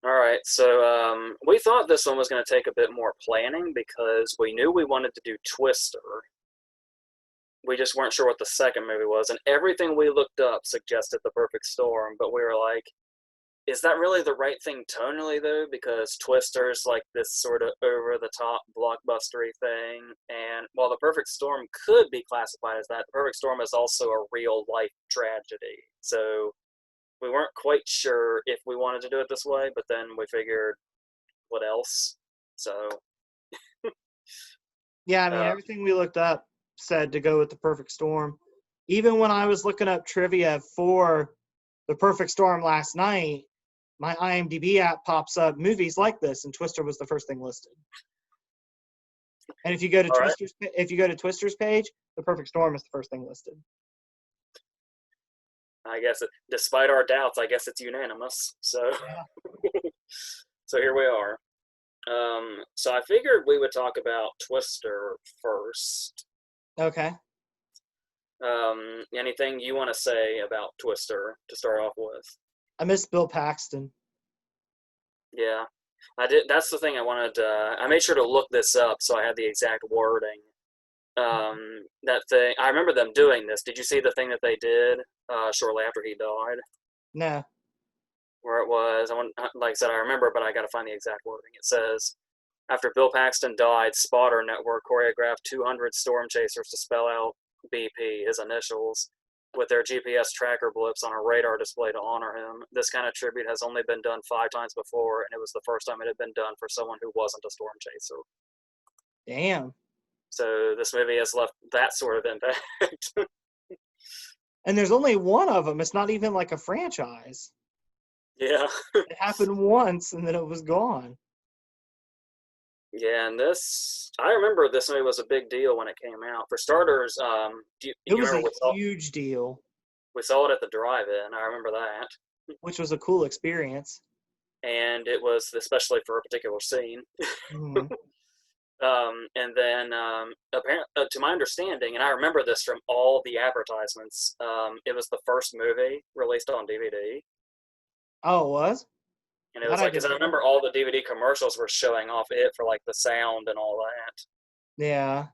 All right, so we thought this one was going to take a bit more planning because we knew we wanted to do Twister. We just weren't sure what the second movie was, and everything we looked up suggested The Perfect Storm, but we were like, is that really the right thing tonally, though? Because Twister's like this sort of over the top blockbustery thing, and while The Perfect Storm could be classified as that, The Perfect Storm is also a real life tragedy. So we weren't quite sure if we wanted to do it this way, but then we figured, what else? So, Yeah, I mean, uh, everything we looked up said to go with the perfect storm. Even when I was looking up trivia for the perfect storm last night, my IMDb app pops up movies like this, and Twister was the first thing listed. And all right. If you go to Twister's page, the perfect storm is the first thing listed. I guess despite our doubts, I guess it's unanimous. So, Yeah. so here we are. So I figured we would talk about Twister first. Okay. Anything you want to say about Twister to start off with? I miss Bill Paxton. Yeah, I did. That's the thing I wanted. I made sure to look this up so I had the exact wording. That thing. I remember them doing this. Did you see the thing that they did shortly after he died? No. Where it was, like I said, I remember, but I got to find the exact wording. It says, after Bill Paxton died, Spotter Network choreographed 200 storm chasers to spell out BP, his initials, with their GPS tracker blips on a radar display to honor him. This kind of tribute has only been done 5 times before, and it was the first time it had been done for someone who wasn't a storm chaser. Damn. So this movie has left that sort of impact. And there's only one of them. It's not even like a franchise. Yeah. It happened once and then it was gone. Yeah, and this, I remember this movie was a big deal when it came out. For starters, It you was remember a huge deal, we saw it at the drive-in. I remember that, which was a cool experience. and it was especially for a particular scene. Hmm. And then, apparently, to my understanding, and I remember this from all the advertisements, it was the first movie released on DVD, Oh, it was? and it That was I like because I didn't know. remember all the DVD commercials were showing off it for like the sound and all that. Yeah.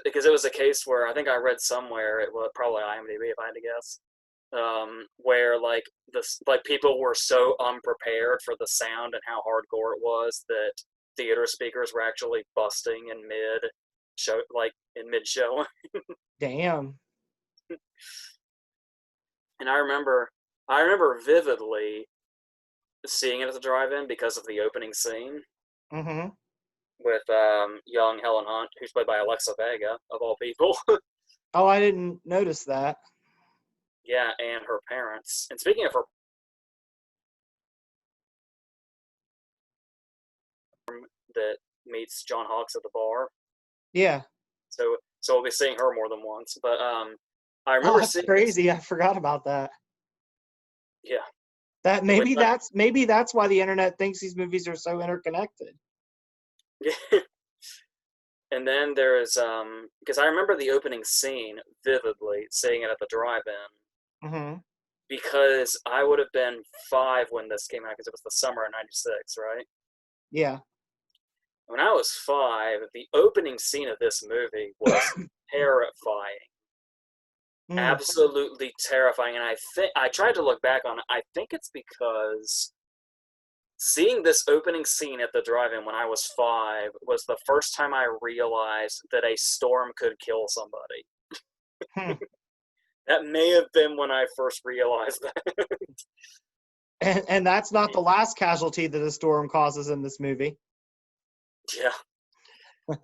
Because it was a case where I think I read somewhere it was probably IMDb if I had to guess, where like this like people were so unprepared for the sound and how hardcore it was that theater speakers were actually busting in mid show, like in mid show. Damn. And I remember vividly seeing it at the drive-in because of the opening scene Hmm. with young Helen Hunt, who's played by Alexa Vega of all people. Oh, I didn't notice that. Yeah, and her parents. And speaking of her, that meets John Hawkes at the bar. Yeah. So we'll be seeing her more than once. But I Oh, remember that's seeing this. crazy. I forgot about that. Yeah, That and we thought, maybe that's why the internet thinks these movies are so interconnected. yeah. And then there is because I remember the opening scene vividly, seeing it at the drive-in Hmm. because I would have been 5 when this came out because it was the summer of '96, right? Yeah. When I was 5, the opening scene of this movie was terrifying, Mm. absolutely terrifying. And I tried to look back on it. I think it's because seeing this opening scene at the drive-in when I was 5 was the first time I realized that a storm could kill somebody. Hmm. That may have been when I first realized that. And that's not the last casualty that a storm causes in this movie. Yeah,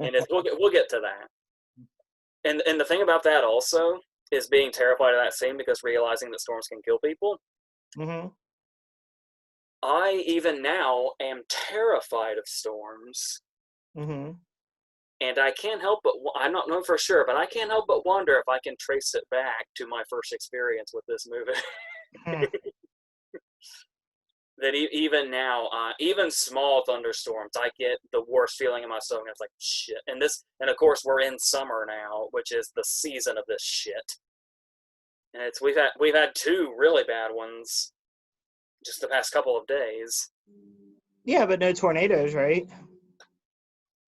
and we'll get to that. And the thing about that also is being terrified of that scene because realizing that storms can kill people. Hmm. I even now am terrified of storms, Hmm. and I can't help but I'm not known for sure, but I can't help but wonder if I can trace it back to my first experience with this movie. Hmm. That even now, even small thunderstorms, I get the worst feeling in my stomach. It's like shit, and of course we're in summer now, which is the season of this shit. And it's we've had 2 really bad ones just the past couple of days. Yeah, but no tornadoes, right?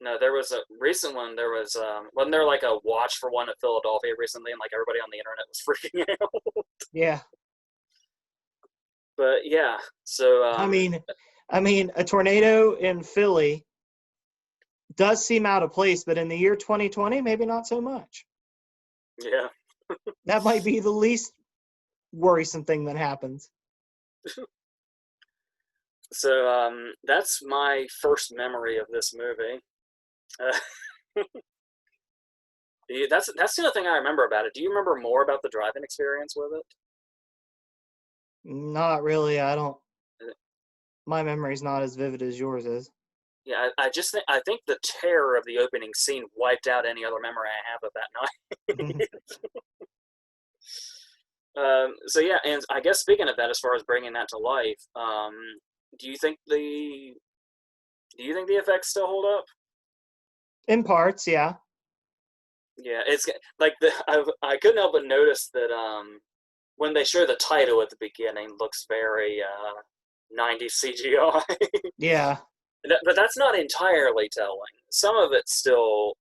No, there was a recent one. There was wasn't there like a watch for one in Philadelphia recently, and like everybody on the internet was freaking out. Yeah. But yeah, so I mean, a tornado in Philly does seem out of place, but in the year 2020, maybe not so much. yeah. That might be the least worrisome thing that happens. So that's my first memory of this movie. Uh, that's the other thing I remember about it. Do you remember more about the driving experience with it? Not really. I don't. Uh, My memory's not as vivid as yours is. Yeah, I just think I think the terror of the opening scene wiped out any other memory I have of that night. So yeah, and I guess speaking of that, as far as bringing that to life, do you think the do you think the effects still hold up? In parts, yeah. Yeah, it's like I couldn't help but notice that when they show the title at the beginning, looks very 90s CGI. Yeah. But that's not entirely telling. Some of it still,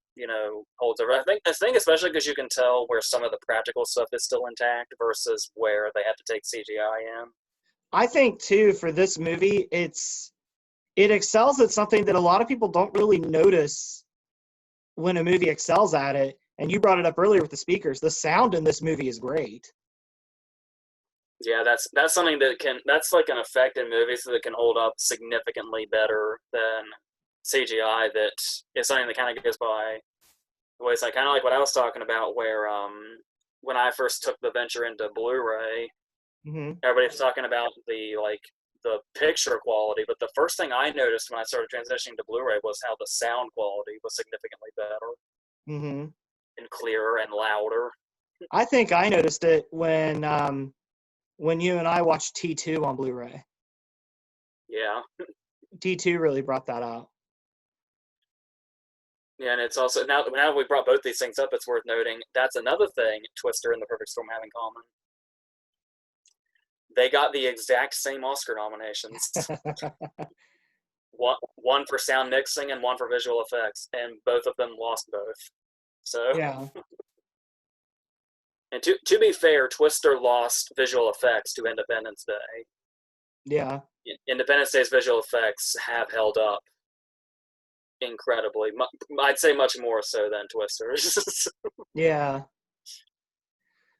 holds over. I think especially because you can tell where some of the practical stuff is still intact versus where they have to take CGI in. I think too for this movie, it excels at something that a lot of people don't really notice when a movie excels at it. And you brought it up earlier with the speakers. The sound in this movie is great. Yeah, that's something that's like an effect in movies that can hold up significantly better than CGI. That is something that kind of goes by the wayside. Kind of like what I was talking about, where when I first took the venture into Blu-ray, Hmm. everybody's talking about the picture quality, but the first thing I noticed when I started transitioning to Blu-ray was how the sound quality was significantly better Hmm. and clearer and louder. I think I noticed it when you and I watched T2 on Blu-ray. Yeah, T2 really brought that out. yeah, and it's also now we brought both these things up. It's worth noting that's another thing Twister and The Perfect Storm have in common. They got the exact same Oscar nominations. One for sound mixing and one for visual effects, and both of them lost both. So, Yeah. and to be fair, Twister lost visual effects to Independence Day. Yeah. Independence Day's visual effects have held up incredibly. I'd say much more so than Twister's. Yeah.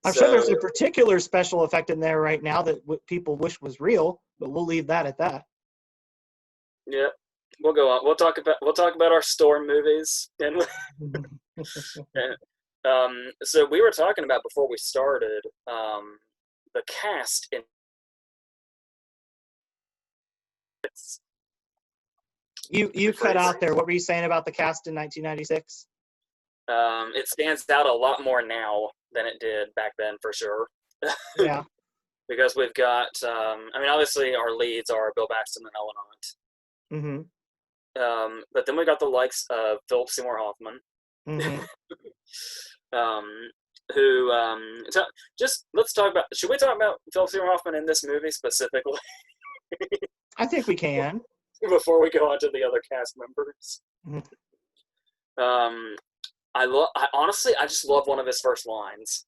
I'm sure there's a So, particular special effect in there right now that people wish was real, but we'll leave that at that. yeah, we'll go on. We'll talk about our storm movies and so we were talking about before we started the cast in it's You cut rephrase. out there. What were you saying about the cast in 1996? It stands out a lot more now than it did back then for sure. Yeah. Because we've got I mean obviously our leads are Bill Paxton and Ellen Mm-hmm. Hunt. But then we got the likes of Philip Seymour Hoffman, Mm-hmm. um, who just let's talk about. Should we talk about Philip Seymour Hoffman in this movie specifically I think we can. before we go on to the other cast members? Mhm. Um, I honestly, I just love one of his first lines.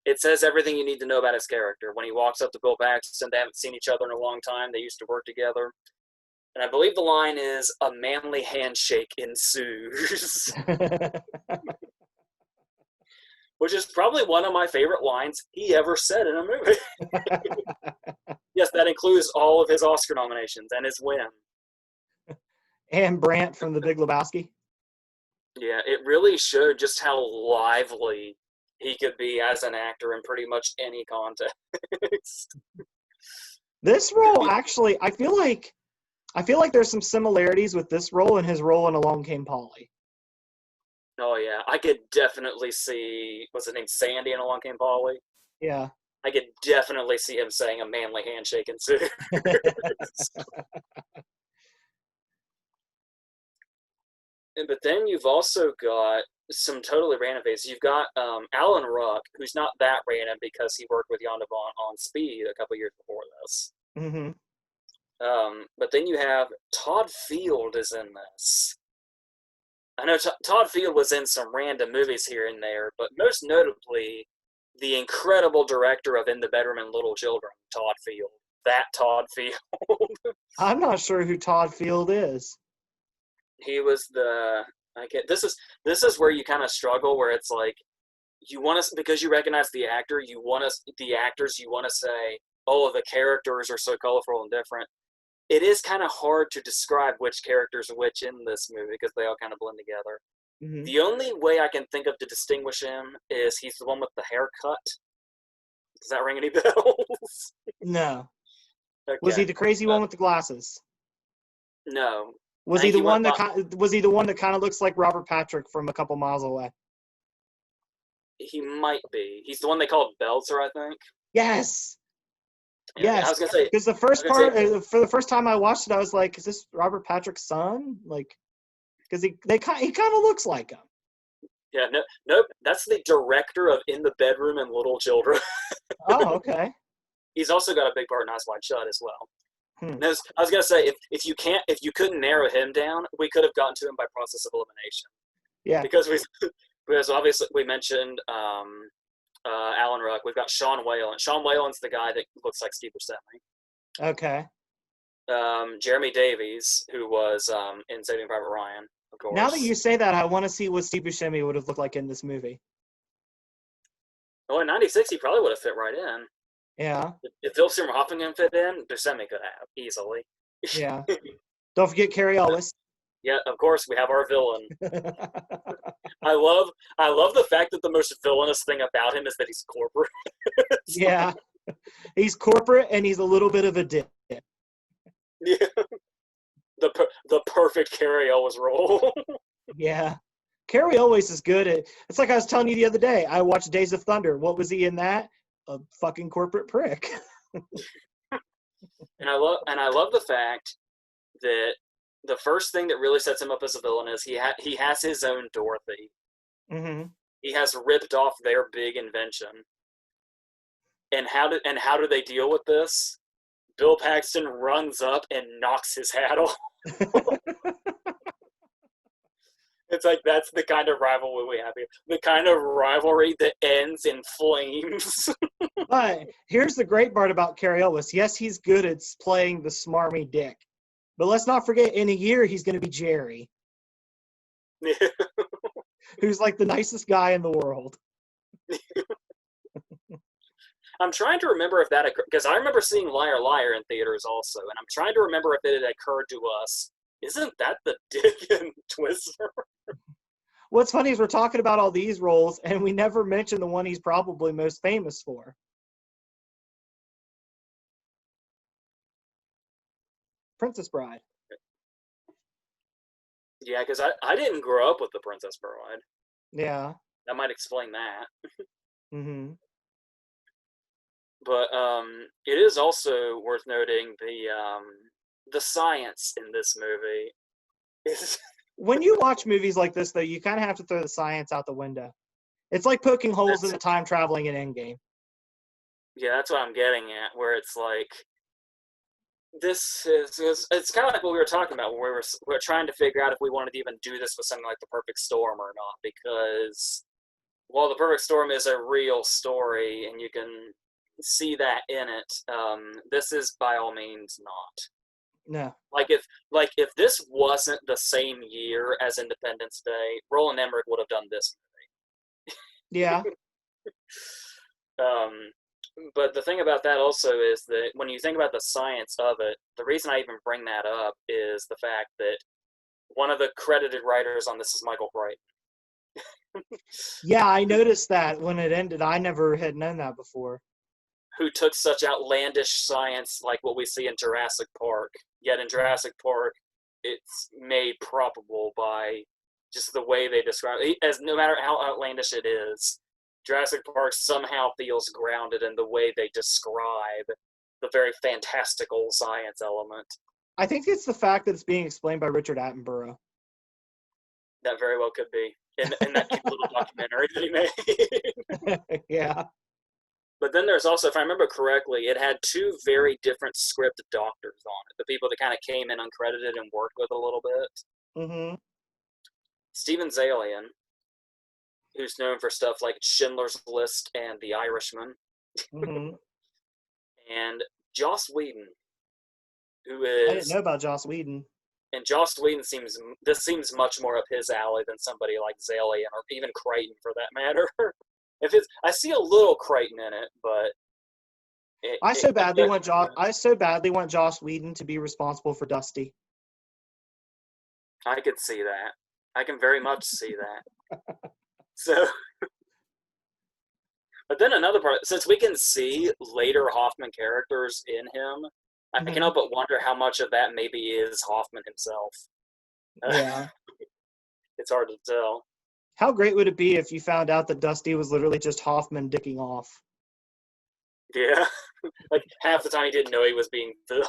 It says everything you need to know about his character. When he walks up to Bill Paxton, they haven't seen each other in a long time. They used to work together. And I believe the line is, a manly handshake ensues, which is probably one of my favorite lines he ever said in a movie. Yes, that includes all of his Oscar nominations and his win. And Brant from The Big Lebowski. Yeah, it really showed just how lively he could be as an actor in pretty much any context. This role actually, I feel like there's some similarities with this role and his role in Along Came Polly. Oh yeah, I could definitely see what's his name, Sandy in Along Came Polly. Yeah. I could definitely see him saying a manly handshake ensues. But then you've also got some totally random faces. You've got Alan Ruck, who's not that random because he worked with Jan de Bont on Speed a couple years before this. Hmm. But then you have Todd Field is in this. I know Todd Field was in some random movies here and there, but most notably, the incredible director of In the Bedroom and Little Children, Todd Field. That Todd Field. I'm not sure who Todd Field is. He was the. This is where you kind of struggle, where it's like you want to, because you recognize the actor, you want to the actors, you want to say, oh, the characters are so colorful and different. It is kind of hard to describe which characters are which in this movie because they all kind of blend together. Mm-hmm. The only way I can think of to distinguish him is he's the one with the haircut. Does that ring any bells? No. Okay. Was he the crazy one with the glasses? No. Was he the one that kind of looks like Robert Patrick from A Couple Miles Away? He might be. He's the one they called Belzer, I think. Yes. Yeah, Yes. I was gonna say because the first part, for the first time I watched it, I was like, "Is this Robert Patrick's son?" Like, because he kind of looks like him. Yeah, nope. That's the director of In the Bedroom and Little Children. Oh, okay. He's also got a big part in Eyes Wide Shut as well. Hmm. I was gonna say if you couldn't narrow him down, we could have gotten to him by process of elimination. Yeah. Because obviously we mentioned Alan Ruck. We've got Sean Whalen. Sean Whalen's the guy that looks like Steve Buscemi. Okay. Jeremy Davies, who was in Saving Private Ryan, of course. Now that you say that, I want to see what Steve Buscemi would have looked like in this movie. Well, in '96, he probably would have fit right in. Yeah. If Philip Seymour Hoffman can fit in, Buscemi could have easily. Yeah. Don't forget Carrie Ellis. Yeah, of course, we have our villain. I love the fact that the most villainous thing about him is that he's corporate. Yeah. He's corporate and he's a little bit of a dick. Yeah. The perfect Carrie Ellis role. Yeah. Carrie Ellis is good at. It's like I was telling you the other day. I watched Days of Thunder. What was he in that? A fucking corporate prick. And I love the fact that the first thing that really sets him up as a villain is he has his own Dorothy. Mm-hmm. He has ripped off their big invention. And how do they deal with this? Bill Paxton runs up and knocks his hat off. It's like that's the kind of rivalry we have here. The kind of rivalry that ends in flames. But here's the great part about Carrie Ellis. Yes, he's good at playing the smarmy dick. But let's not forget, in a year, he's going to be Jerry. Who's like the nicest guy in the world. I'm trying to remember if that occurred, because I remember seeing Liar Liar in theaters also, and I'm trying to remember if it had occurred to us. Isn't that the dick in Twister? What's funny is we're talking about all these roles, and we never mention the one he's probably most famous for. Princess Bride. Yeah, because I didn't grow up with The Princess Bride. Yeah. That might explain that. Mm-hmm. But it is also worth noting the science in this movie is. When you watch movies like this, though, you kind of have to throw the science out the window. It's like poking holes in the time traveling in Endgame. Yeah, that's what I'm getting at, where it's like, it's kind of like what we were talking about, where we're trying to figure out if we wanted to even do this with something like The Perfect Storm or not, because while The Perfect Storm is a real story, and you can see that in it, this is by all means not. No. Like if this wasn't the same year as Independence Day, Roland Emmerich would have done this movie. Yeah. But the thing about that also is that when you think about the science of it, the reason I even bring that up is the fact that one of the credited writers on this is Michael Crichton. Yeah, I noticed that when it ended. I never had known that before. Who took such outlandish science like what we see in Jurassic Park, yet in Jurassic Park, it's made probable by just the way they describe it. As no matter how outlandish it is, Jurassic Park somehow feels grounded in the way they describe the very fantastical science element. I think it's the fact that it's being explained by Richard Attenborough. That very well could be in that cute little documentary that he made. Yeah. But then there's also, if I remember correctly, it had two very different script doctors on it. The people that kind of came in uncredited and worked with a little bit. Mm-hmm. Steven Zalian, who's known for stuff like Schindler's List and The Irishman, Mm-hmm. and Joss Whedon, who I didn't is, know about Joss Whedon. and Joss Whedon seems much more up his alley than somebody like Zalian or even Crichton for that matter. I see a little Crichton in it, but I so badly want Joss Whedon to be responsible for Dusty. I could see that. I can very much see that. So, but then another part, since we can see later Hoffman characters in him, I Mhm. can't help but wonder how much of that maybe is Hoffman himself. Yeah. It's hard to tell. How great would it be if you found out that Dusty was literally just Hoffman dicking off? Yeah. Like half the time he didn't know he was being filmed.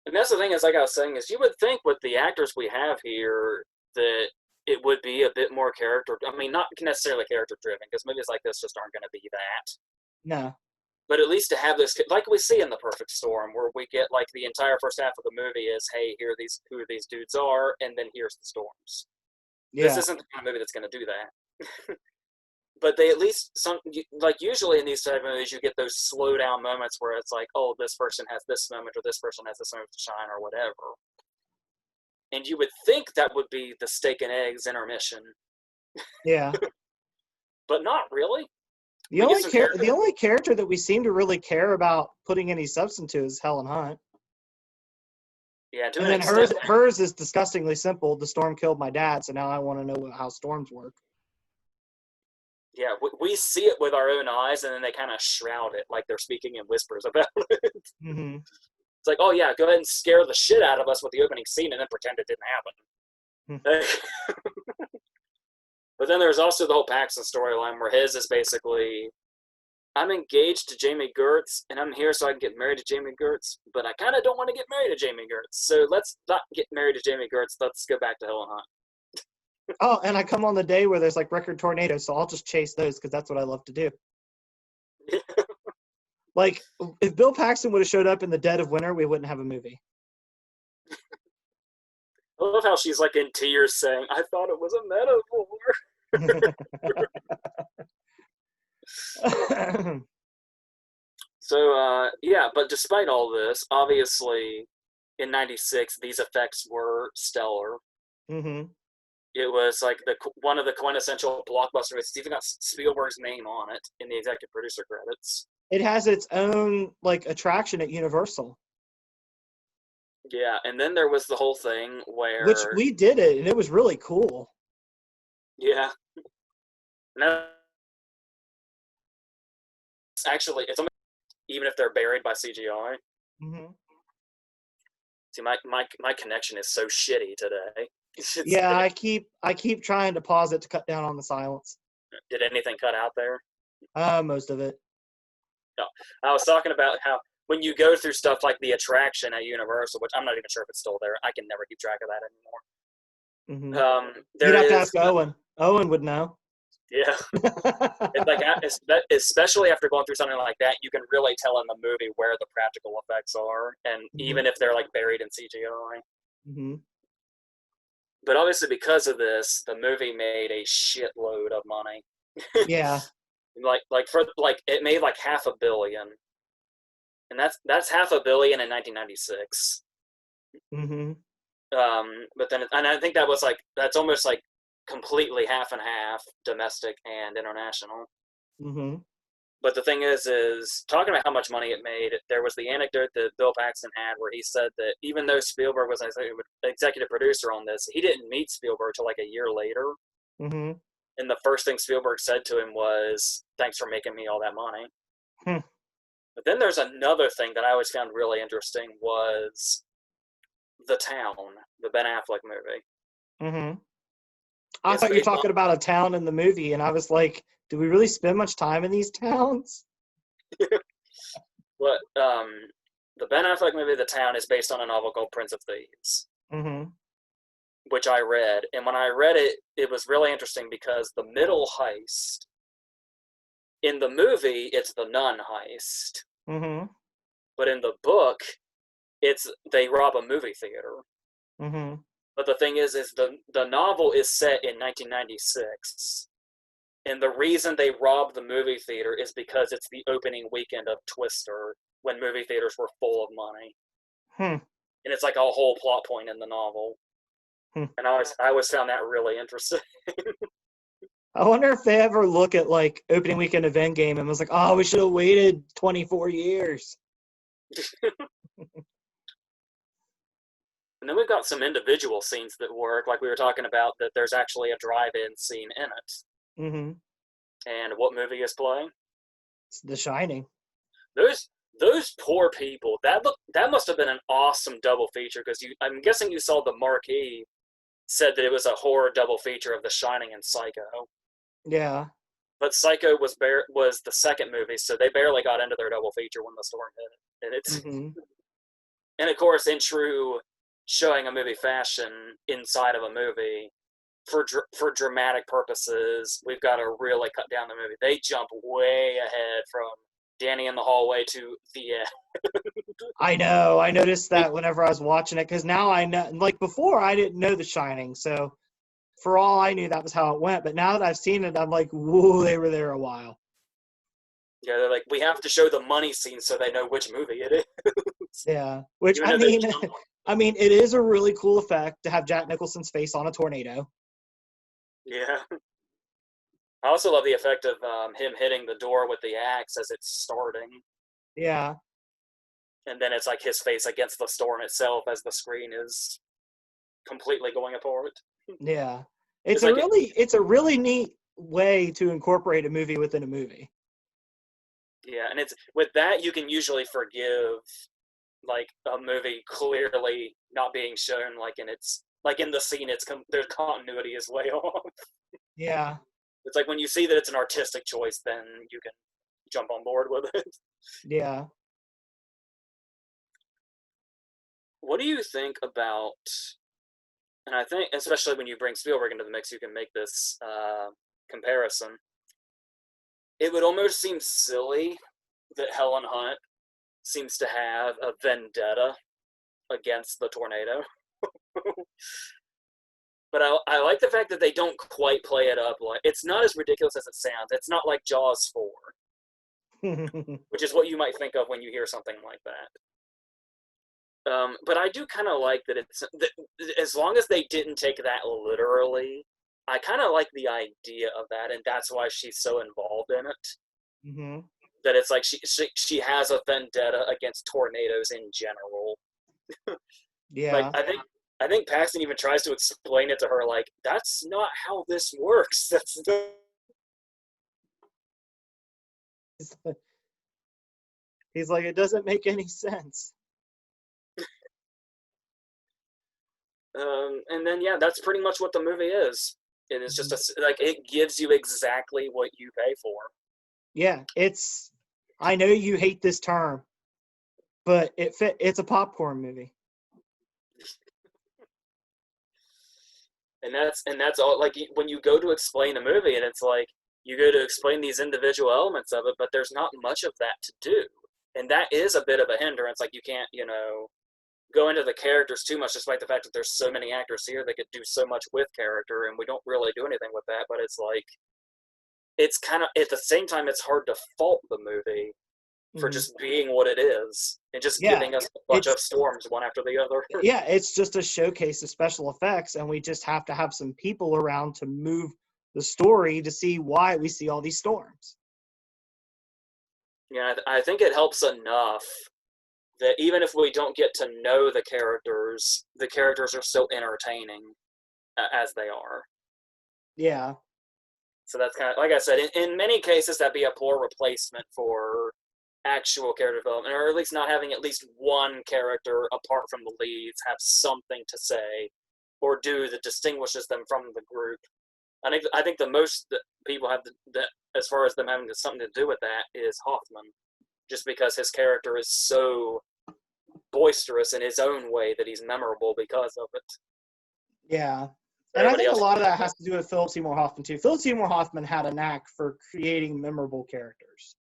And that's the thing is, like I was saying, is you would think with the actors we have here that it would be a bit more character. I mean, not necessarily character driven, because movies like this just aren't going to be that. No. But at least to have this, like we see in The Perfect Storm, where we get like the entire first half of the movie is, hey, here are who these dudes are, and then here's the storms. This Yeah. isn't the kind of movie that's going to do that. But they at least like usually in these type of movies you get those slow down moments where it's like, oh, this person has this moment or this person has this moment to shine or whatever. And you would think that would be the steak and eggs intermission, Yeah. but not really. The only character that we seem to really care about putting any substance to is Helen Hunt. Yeah, to And an then extent. hers is disgustingly simple. The storm killed my dad, so now I want to know how storms work. Yeah, we see it with our own eyes, and then they kind of shroud it like they're speaking in whispers about it. Mm-hmm. It's like, oh yeah, go ahead and scare the shit out of us with the opening scene, and then pretend it didn't happen. But then there's also the whole Paxton storyline, where his is basically, I'm engaged to Jamie Gertz, and I'm here so I can get married to Jamie Gertz, but I kind of don't want to get married to Jamie Gertz. So let's not get married to Jamie Gertz. Let's go back to Helen Hunt. Oh, and I come on the day where there's like record tornadoes, so I'll just chase those because that's what I love to do. Like, if Bill Paxton would have showed up in the dead of winter, we wouldn't have a movie. I love how she's like in tears saying, I thought it was a metaphor. So, yeah, but despite all this, obviously, in 96, these effects were stellar. Mm-hmm. It was like one of the quintessential blockbusters. It's even got Spielberg's name on it in the executive producer credits. It has its own like attraction at Universal. Yeah, and then there was the whole thing where, which we did it, and it was really cool. Yeah. No. Actually, it's even if they're buried by CGI. Mm-hmm. See, my connection is so shitty today. Yeah, I keep trying to pause it to cut down on the silence. Did anything cut out there? Most of it. No. I was talking about how when you go through stuff like the attraction at Universal, which I'm not even sure if it's still there. I can never keep track of that anymore. Mm-hmm. You'd have to ask Owen. Owen would know. Yeah. It's like, especially after going through something like that, you can really tell in the movie where the practical effects are, and even if they're like buried in CGI. Mm-hmm. But obviously, because of this, the movie made a shitload of money. Yeah. It made like $500 million, and that's $500 million in 1996. Mm-hmm. But then, and I think that's almost like completely half and half domestic and international. Mm-hmm. But the thing is talking about how much money it made, there was the anecdote that Bill Paxton had where he said that even though Spielberg was an executive producer on this, he didn't meet Spielberg till like a year later. Mm-hmm. And the first thing Spielberg said to him was, thanks for making me all that money. But then there's another thing that I always found really interesting was The Town, the Ben Affleck movie. Mm-hmm. I thought you were talking about a town in the movie, and I was like, do we really spend much time in these towns? But the Ben Affleck movie, The Town, is based on a novel called Prince of Thieves, which I read. And when I read it, it was really interesting because the middle heist in the movie, it's the nun heist, Mm-hmm. but in the book, it's they rob a movie theater. Mm-hmm. But the thing is the novel is set in 1996, and the reason they robbed the movie theater is because it's the opening weekend of Twister, when movie theaters were full of money, Hmm. and it's like a whole plot point in the novel. Hmm. And I always found that really interesting. I wonder if they ever look at like opening weekend of Endgame and was like, oh, we should have waited 24 years. And then we've got some individual scenes that work, like we were talking about, that there's actually a drive-in scene in it. Mm-hmm. And what movie is playing? It's The Shining. Those poor people. That must have been an awesome double feature, because I'm guessing you saw the marquee said that it was a horror double feature of The Shining and Psycho. Yeah. But Psycho was the second movie, so they barely got into their double feature when the storm hit. Mm-hmm. And of course, in true showing a movie fashion inside of a movie, for dramatic purposes, we've got to really cut down the movie. They jump way ahead from Danny in the hallway to the end. I know. I noticed that whenever I was watching it, because now I know, like before, I didn't know The Shining. So for all I knew, that was how it went. But now that I've seen it, I'm like, whoa, they were there a while. Yeah, they're like, we have to show the money scene so they know which movie it is. Yeah. Which, Even I though they mean, jump. I mean, it is a really cool effect to have Jack Nicholson's face on a tornado. Yeah. I also love the effect of him hitting the door with the axe as it's starting. Yeah. And then it's like his face against the storm itself as the screen is completely going apart. Yeah. It's like It's a really neat way to incorporate a movie within a movie. yeah, and it's with that you can usually forgive like a movie clearly not being shown like in its like in the scene their continuity is way off. Yeah. It's like when you see that it's an artistic choice, then you can jump on board with it. Yeah. What do you think about? And I think especially when you bring Spielberg into the mix, you can make this comparison. It would almost seem silly that Helen Hunt seems to have a vendetta against the tornado. But I like the fact that they don't quite play it up like it's not as ridiculous as it sounds. It's not like Jaws 4, which is what you might think of when you hear something like that. But I do kind of like that as long as they didn't take that literally, I kind of like the idea of that, and that's why she's so involved in it. Mm-hmm. That it's like she has a vendetta against tornadoes in general. Like Yeah. I think Paxton even tries to explain it to her, like that's not how this works. That's the He's like, it doesn't make any sense. and then yeah, that's pretty much what the movie is. It is just like it gives you exactly what you pay for. Yeah, I know you hate this term, but it's a popcorn movie. And that's all. Like when you go to explain a movie, and it's like you go to explain these individual elements of it, but there's not much of that to do, and that is a bit of a hindrance. Like you can't, go into the characters too much, despite the fact that there's so many actors here that could do so much with character, and we don't really do anything with that. But it's like it's kind of at the same time it's hard to fault the movie for Mhm. just being what it is and just Yeah, giving us a bunch it's of storms one after the other. yeah, it's just a showcase of special effects, and we just have to have some people around to move the story to see why we see all these storms. Yeah, I think it helps enough that even if we don't get to know the characters are still entertaining as they are. Yeah, So that's kind of like I said. In many cases, that'd be a poor replacement for actual character development, or at least not having at least one character apart from the leads have something to say or do that distinguishes them from the group. I think the most that people have as far as them having something to do with that is Hoffman, just because his character is so boisterous in his own way that he's memorable because of it. yeah. And I Everybody think a else. lot of that has to do with Philip Seymour Hoffman, too. Philip Seymour Hoffman had a knack for creating memorable characters.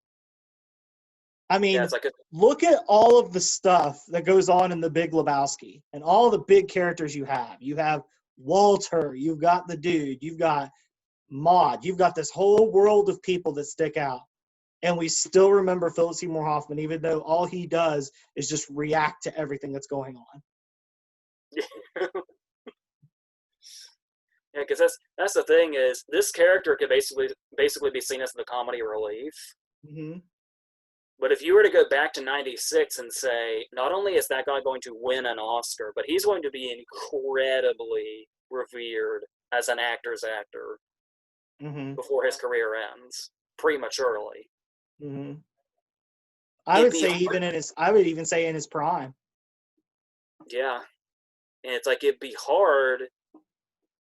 I Yeah, mean, it's like look at all of the stuff that goes on in The Big Lebowski and all the big characters you have. You have Walter, you've got the dude, you've got Maud, you've got this whole world of people that stick out. And we still remember Philip Seymour Hoffman, even though all he does is just react to everything that's going on. yeah, because that's the thing is this character could basically be seen as the comedy relief. Mm-hmm. But if you were to go back to '96 and say, not only is that guy going to win an Oscar, but he's going to be incredibly revered as an actor's actor Mm-hmm. before his career ends prematurely. Mm-hmm. I It'd would be say hard, I would even say in his prime. yeah. And it's like it'd be hard.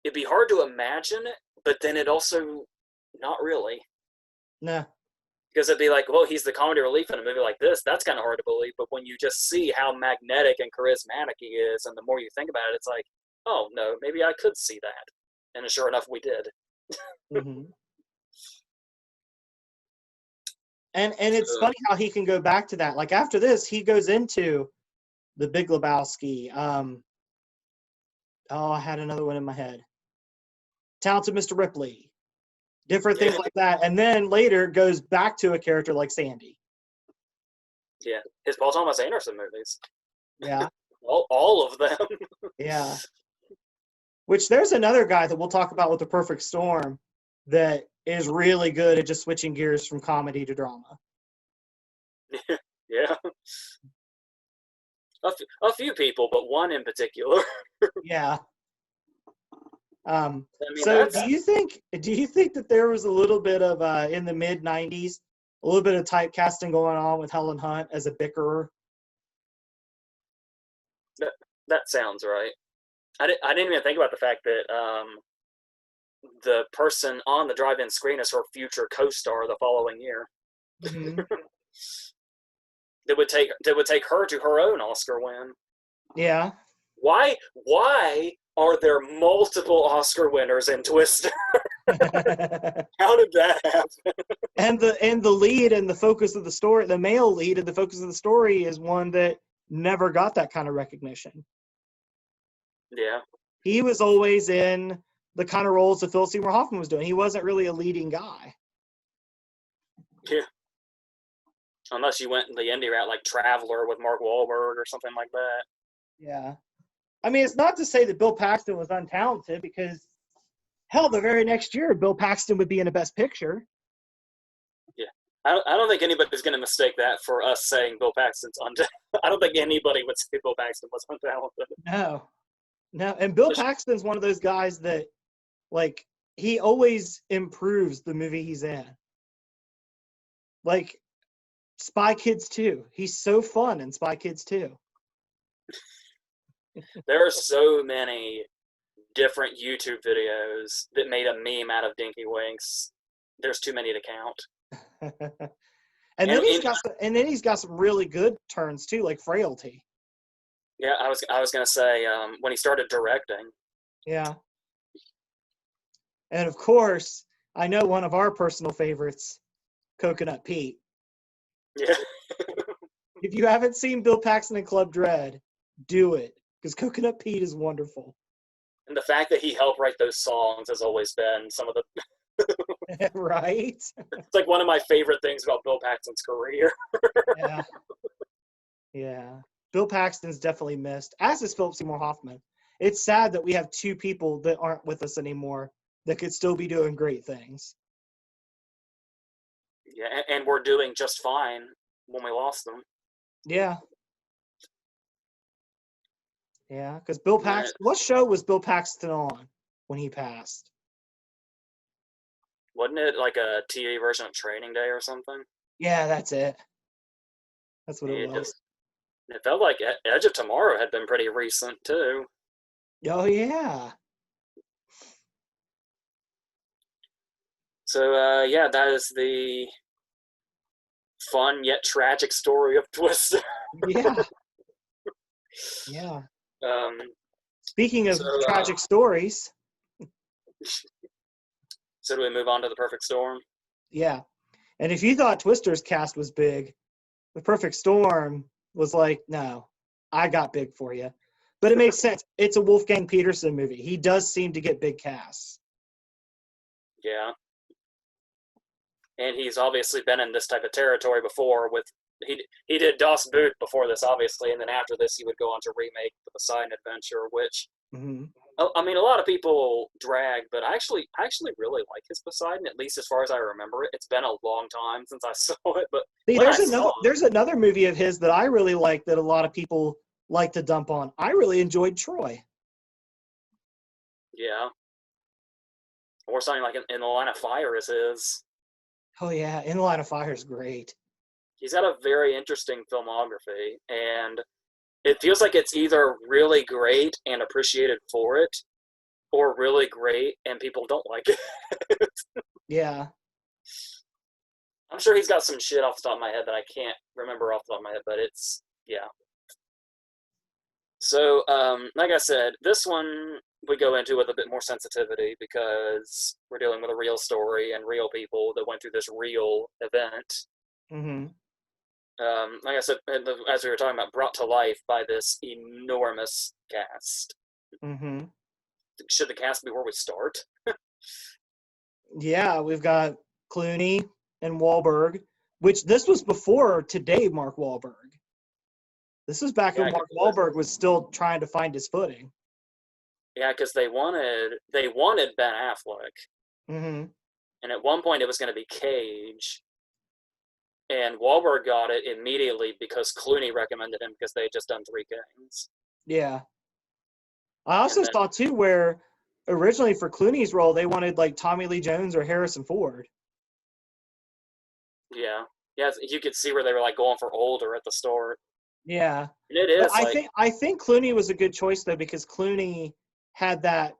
It'd be hard to imagine, but then it also not really. No. Because it'd be like, well, he's the comedy relief in a movie like this. That's kind of hard to believe. But when you just see how magnetic and charismatic he is, and the more you think about it, it's like, oh no, maybe I could see that. And sure enough, we did. Mm-hmm. And it's So, funny how he can go back to that. Like after this, he goes into The Big Lebowski. I had another one in my head. Talented Mr. Ripley. Different yeah, things like that. And then later goes back to a character like Sandy. yeah. His Paul Thomas Anderson movies, Yeah. all of them. Yeah. Which there's another guy that we'll talk about with The Perfect Storm that is really good at just switching gears from comedy to drama. Yeah, a few people, but one in particular. Yeah. I mean, So that's do you think that there was a little bit of in the mid '90s, a little bit of typecasting going on with Helen Hunt as a bickerer? that sounds right. I didn't even think about the fact that the person on the drive-in screen is her future co-star the following year. Mm-hmm. That would take her to her own Oscar win. Yeah. Why are there multiple Oscar winners in Twister? How did that happen? And the lead and the focus of the story, the male lead and the focus of the story is one that never got that kind of recognition. Yeah, He was always in the kind of roles that Phil Seymour Hoffman was doing. He wasn't really a leading guy. yeah. Unless you went the indie route, like Traveler with Mark Wahlberg or something like that. Yeah. I mean, it's not to say that Bill Paxton was untalented because, hell, the very next year, Bill Paxton would be in a Best Picture. Yeah, I don't think anybody's going to mistake that for us saying Bill Paxton's untalented. I don't think anybody would say Bill Paxton was untalented. No. No. And Bill Paxton's one of those guys that, like, he always improves the movie he's in. Like, Spy Kids 2. He's so fun in Spy Kids 2. There are so many different YouTube videos that made a meme out of Dinky Winks. There's too many to count. and And, then he's got some really good turns too, like Frailty. yeah, I was gonna say when he started directing. Yeah. And of course, I know one of our personal favorites, Coconut Pete. Yeah, If you haven't seen Bill Paxton and Club Dread, do it because Coconut Pete is wonderful. and the fact that he helped write those songs has always been some of the. Right? It's like one of my favorite things about Bill Paxton's career. Yeah. Yeah. Bill Paxton's definitely missed, as is Philip Seymour Hoffman. It's sad that we have two people that aren't with us anymore that could still be doing great things. Yeah, and we're doing just fine when we lost them. Yeah. Yeah, because Bill Yeah, Paxton, what show was Bill Paxton on when he passed? wasn't it like a TV version of Training Day or something? Yeah, that's it. That's what it It was. just it felt like Edge of Tomorrow had been pretty recent too. Oh, yeah. So yeah, that is the fun yet tragic story of Twister. Yeah. Yeah. Um, Speaking of so tragic stories, So do we move on to the Perfect Storm? Yeah. And if you thought Twister's cast was big, The Perfect Storm was like, no, I got big for you. But it makes sense. It's a Wolfgang Peterson movie. He does seem to get big casts. Yeah. And he's obviously been in this type of territory before with he did Das Boot before this, obviously, and then after this he would go on to remake The Poseidon Adventure, which Mm-hmm. I mean, a lot of people drag, but I actually really like his Poseidon, at least as far as I remember it. It's been a long time since I saw it, but See, when I saw it, there's another movie of his that I really like that a lot of people like to dump on. I really enjoyed Troy. yeah, or something like In the Line of Fire is his. Oh yeah, In the Line of Fire is great. He's got a very interesting filmography, and it feels like it's either really great and appreciated for it, or really great and people don't like it. Yeah. I'm sure he's got some shit off the top of my head that I can't remember off the top of my head, but it's yeah. So, like I said, this one we go into with a bit more sensitivity because we're dealing with a real story and real people that went through this real event. Mm-hmm. Like I said, as we were talking about, brought to life by this enormous cast. Mm-hmm. Should the cast be where we start? Yeah, we've got Clooney and Wahlberg, which this was before today Mark Wahlberg. This was back Yeah, when Mark Wahlberg was still trying to find his footing. yeah, because they wanted Ben Affleck, Mm-hmm. and at one point it was going to be Cage, and Wahlberg got it immediately because Clooney recommended him because they had just done Three Kings. Yeah. I also And then, saw too where originally for Clooney's role they wanted like Tommy Lee Jones or Harrison Ford. yeah, yeah, you could see where they were like going for older at the start. Yeah. And it But is like, I think Clooney was a good choice though because had that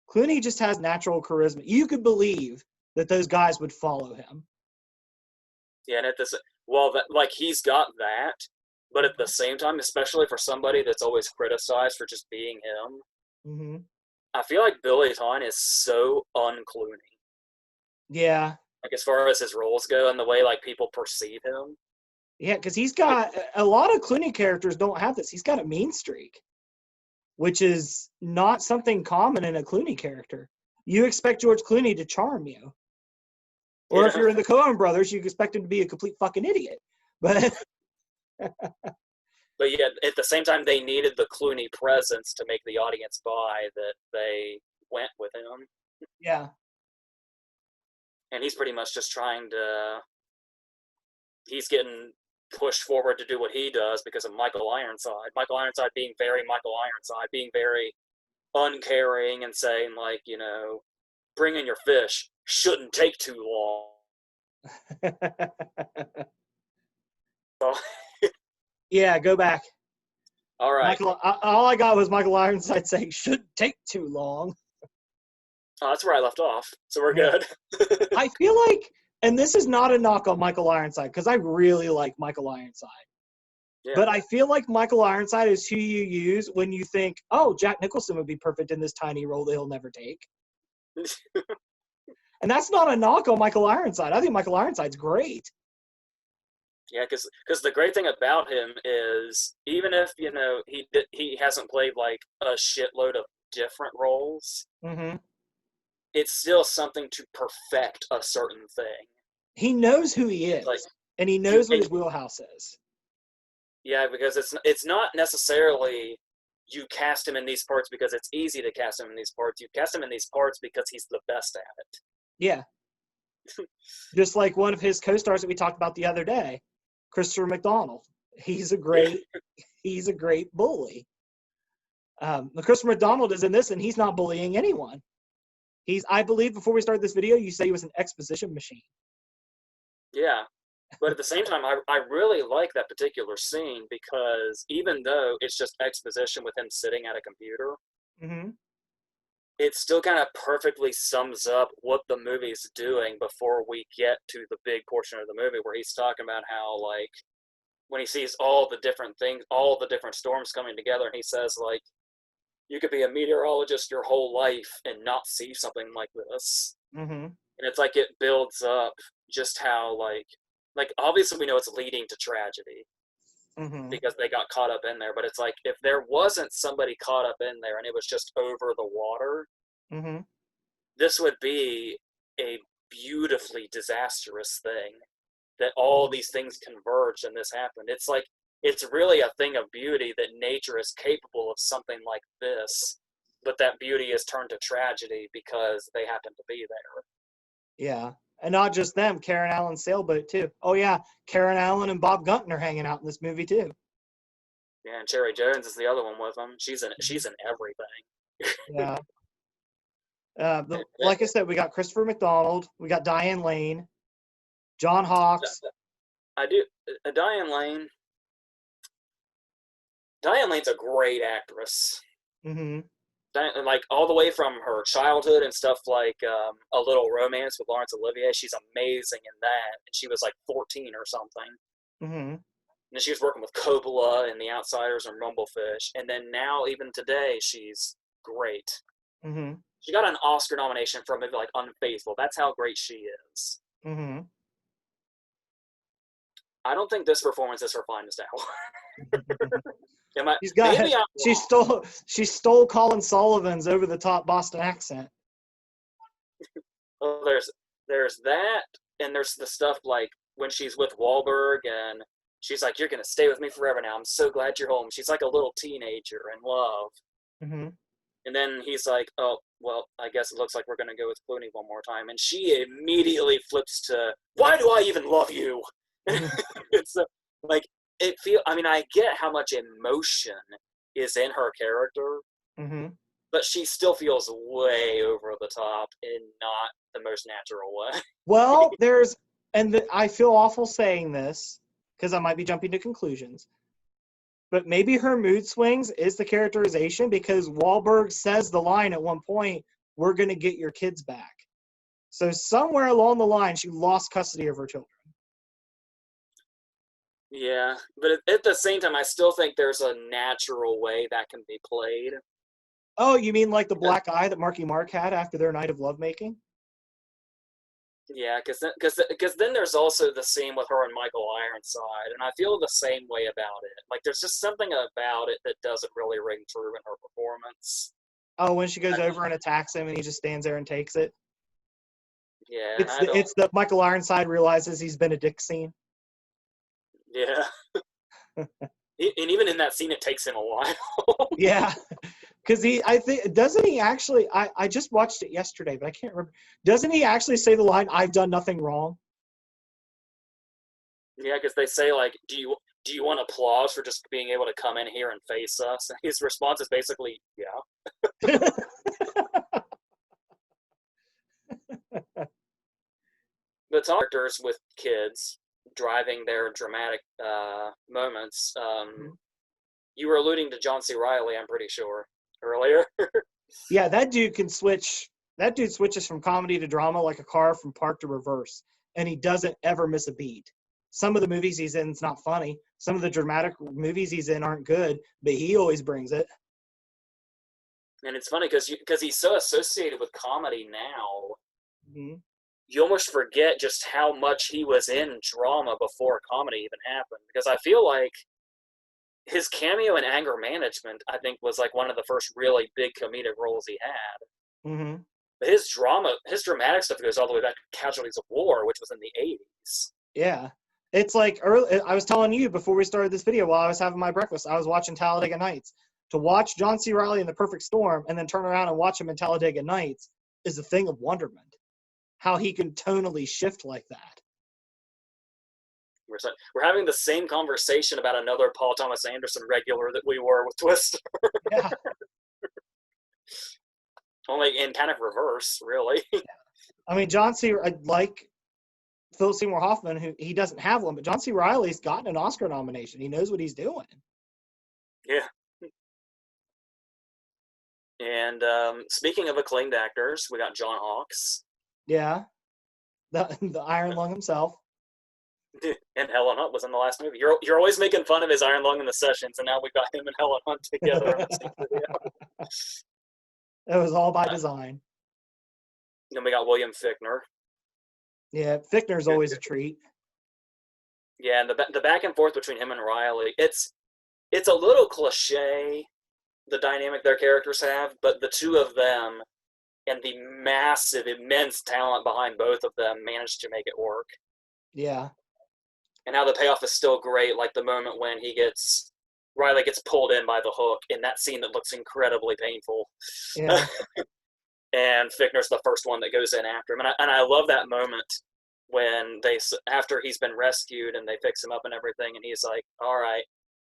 Clooney just has natural charisma. You could believe that those guys would follow him. yeah, and at this, well, that like he's got that, but at the same time, especially for somebody that's always criticized for just being him, Mm-hmm. I feel like Billy Tyne is so un-Clooney. Yeah. Like as far as his roles go and the way like people perceive him. Yeah, because he's got a lot of Clooney characters don't have this. He's got a mean streak, which is not something common in a Clooney character. You expect George Clooney to charm you. Or if Yeah, you're in the Coen brothers, you expect him to be a complete fucking idiot. But but yeah, at the same time, they needed the Clooney presence to make the audience buy that they went with him. yeah. And he's pretty much just trying to. He's getting pushed forward to do what he does because of Michael Ironside. Michael Ironside being very Michael Ironside, being very uncaring and saying like, bring in your fish. Shouldn't take too long. So, Yeah, go back. all right. Michael, all I got was Michael Ironside saying, shouldn't take too long. Oh, that's where I left off. So we're Yeah. good. I feel like, and this is not a knock on Michael Ironside, because I really like Michael Ironside. Yeah. But I feel like Michael Ironside is who you use when you think, oh, Jack Nicholson would be perfect in this tiny role that he'll never take. And that's not a knock on Michael Ironside. I think Michael Ironside's great. Yeah, because the great thing about him is even if he hasn't played like a shitload of different roles, Mm-hmm. it's still something to perfect a certain thing. He knows who he is, Like and he you, knows what and his wheelhouse is. yeah, because it's not necessarily you cast him in these parts because it's easy to cast him in these parts. You cast him in these parts because he's the best at it. Yeah. Just like one of his co-stars that we talked about the other day, Christopher McDonald. He's a great bully. Christopher McDonald is in this, and he's not bullying anyone. I believe before we started this video, you say he was an exposition machine. Yeah. But at the same time, I really like that particular scene because even though it's just exposition with him sitting at a computer, Mm-hmm. it still kind of perfectly sums up what the movie's doing before we get to the big portion of the movie where he's talking about how, like, when he sees all the different things, all the different storms coming together, and he says, like, you could be a meteorologist your whole life and not see something like this. Mm-hmm. And it's like it builds up just how like obviously we know it's leading to tragedy Mm-hmm. because they got caught up in there, but it's like if there wasn't somebody caught up in there and it was just over the water, Mm-hmm. this would be a beautifully disastrous thing that all these things converged and this happened. It's like it's really a thing of beauty that nature is capable of something like this, but that beauty is turned to tragedy because they happen to be there. Yeah. And not just them, Karen Allen's sailboat too. Oh yeah, Karen Allen and Bob Gunton are hanging out in this movie too. Yeah, and Cherry Jones is the other one with them. She's in everything. Yeah. Like I said, we got Christopher McDonald, we got Diane Lane, John Hawkes. I do. Diane Lane. Diane Lane's a great actress. Mm-hmm. Like all the way from her childhood and stuff like A Little Romance with Laurence Olivier, she's amazing in that. And she was like 14 or something. Mm-hmm. And she was working with Coppola and The Outsiders and Rumblefish. And then now, even today, she's great. Mm-hmm. She got an Oscar nomination for a movie like Unfaithful. That's how great she is. Mm-hmm. I don't think this performance is her finest hour. She stole Colin Sullivan's over the top Boston accent. Well, there's that, and there's the stuff like when she's with Wahlberg and she's like, "You're gonna stay with me forever now. I'm so glad you're home." She's like a little teenager in love. Mm-hmm. And then he's like, "Oh, well, I guess it looks like we're gonna go with Clooney one more time." And she immediately flips to, "Why do I even love you?" It's like I mean, I get how much emotion is in her character, Mm-hmm. but she still feels way over the top in not the most natural way. Well, I feel awful saying this because I might be jumping to conclusions, but maybe her mood swings is the characterization because Wahlberg says the line at one point, "We're going to get your kids back." So somewhere along the line, she lost custody of her children. Yeah, but at the same time, I still think there's a natural way that can be played. Oh, you mean like the black eye that Marky Mark had after their night of lovemaking? Yeah, because then there's also the scene with her and Michael Ironside, and I feel the same way about it. Like there's just something about it that doesn't really ring true in her performance. Oh, when she goes over and attacks him and he just stands there and takes it. Yeah, It's the Michael Ironside realizes he's been a dick scene. Yeah. And even in that scene, it takes him a while. Yeah. Because doesn't he actually, I just watched it yesterday, but I can't remember. Doesn't he actually say the line, "I've done nothing wrong"? Yeah, because they say, like, do you want applause for just being able to come in here and face us? And his response is basically, yeah. The characters with kids driving their dramatic moments. You were alluding to John C. Reilly, I'm pretty sure, earlier. Yeah, that dude can switch. That dude switches from comedy to drama like a car from park to reverse, and he doesn't ever miss a beat. Some of the movies he's in is not funny. Some of the dramatic movies he's in aren't good, but he always brings it. And it's funny because he's so associated with comedy now. Mm-hmm. You almost forget just how much he was in drama before comedy even happened. Because I feel like his cameo in Anger Management, I think, was like one of the first really big comedic roles he had. Mm-hmm. But his dramatic stuff goes all the way back to Casualties of War, which was in the 80s. Yeah. It's like I was telling you before we started this video while I was having my breakfast, I was watching Talladega Nights. To watch John C. Reilly in The Perfect Storm and then turn around and watch him in Talladega Nights is a thing of wonderment. How he can tonally shift like that. We're having the same conversation about another Paul Thomas Anderson regular that we were with Twister. Yeah. Only in kind of reverse, really. I mean, like Philip Seymour Hoffman, who he doesn't have one, but John C. Reilly's gotten an Oscar nomination. He knows what he's doing. Yeah. And speaking of acclaimed actors, we got John Hawkes. Yeah. The Iron Lung himself. And Helen Hunt was in the last movie. You're always making fun of his Iron Lung in the Sessions, and now we've got him and Helen Hunt together in the same video. It was all by design. Then we got William Fickner. Yeah, Fichtner's always a treat. Yeah, and the back and forth between him and Riley, it's a little cliche, the dynamic their characters have, but the two of them and the massive, immense talent behind both of them managed to make it work. Yeah. And how the payoff is still great, like the moment when Riley gets pulled in by the hook in that scene that looks incredibly painful. Yeah. And Fickner's the first one that goes in after him. And I love that moment when after he's been rescued and they fix him up and everything, and he's like, all right,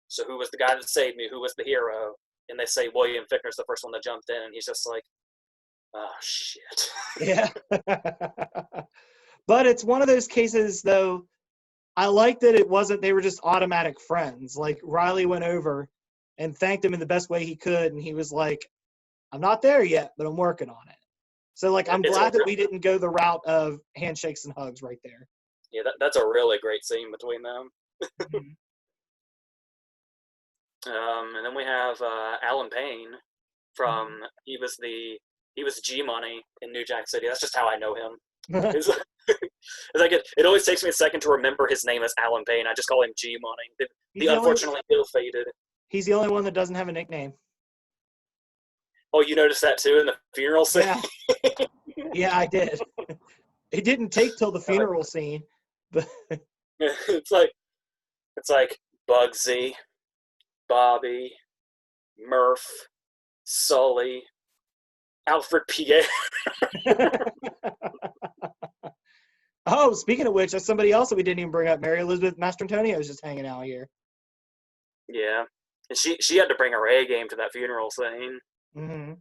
so who was the guy that saved me? Who was the hero? And they say William Fickner's the first one that jumped in, and he's just like, oh, shit. Yeah. But it's one of those cases, though, I like that it wasn't, they were just automatic friends. Like, Riley went over and thanked him in the best way he could, and he was like, I'm not there yet, but I'm working on it. So, like, I'm glad that we didn't go the route of handshakes and hugs right there. Yeah, that's a really great scene between them. Mm-hmm. And then we have Alan Payne from he was G-Money in New Jack City. That's just how I know him. It's like it always takes me a second to remember his name as Alan Payne. I just call him G-Money. The unfortunately ill-fated. He's the only one that doesn't have a nickname. Oh, you noticed that too in the funeral scene? Yeah, yeah, I did. It didn't take till the funeral scene, but it's like Bugsy, Bobby, Murph, Sully, Alfred Pierre. Oh, speaking of which, that's somebody else that we didn't even bring up. Mary Elizabeth Mastrantonio is just hanging out here. Yeah, and she had to bring her A game to that funeral scene. Mm-hmm.